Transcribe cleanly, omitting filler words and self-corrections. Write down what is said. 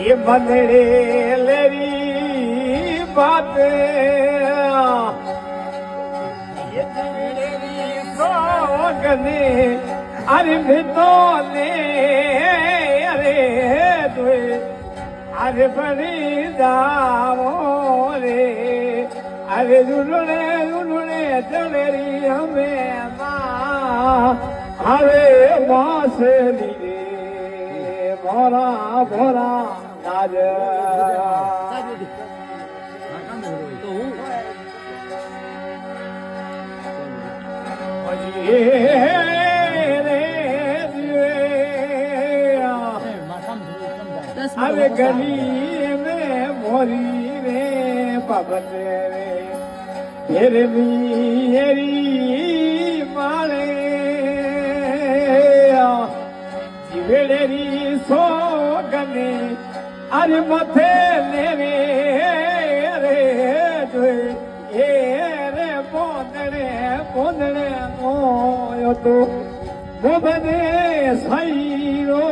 ये बंदरे लेरी बात ये मेरी सोगने अरे भितोले अरे तुए अरे बड़ी दावो रे अरे जुलने चलेरी हमें माँ अरे वासली भोरा भोरा राज अरे गली में मोरी रे पबत रे फिर मेरी माले वेड़ेरी सोगने अरे मथे लेवे रे ये रे बोंदड़े मोयो तो मोबने साईरो